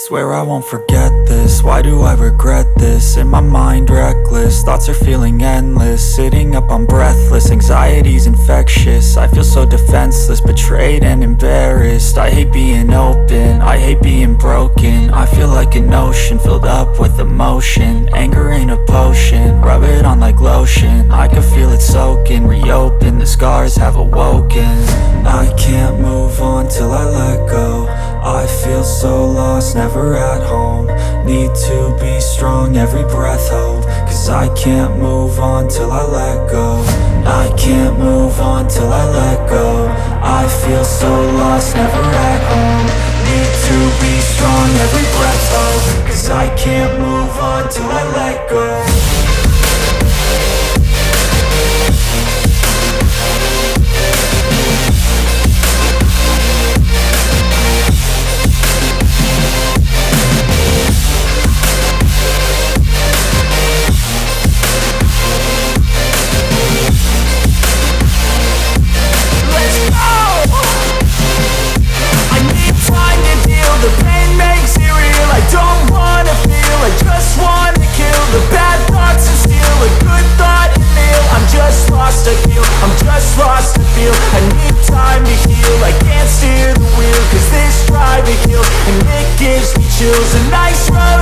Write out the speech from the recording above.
Swear I won't forget this, why do I regret this? In my mind reckless, thoughts are feeling endless. Sitting up I'm breathless, anxiety's infectious. I feel so defenseless, betrayed and embarrassed. I hate being open, I hate being broken. I feel like an ocean filled up with emotion. Anger ain't a potion, rub it on like lotion. I can feel it soaking, reopen, the scars have awoken. I can't move on till I let go. I feel so lost, never at home. Need to be strong, every breath hope. Cause I can't move on till I let go. I can't move on till I let go. I feel so lost, never at home. Need to be strong, every breath hope. Cause I can't move on till I let go. I'm just lost to feel. I need time to heal. I can't steer the wheel, cause this drive it kills, and it gives me chills. A nice road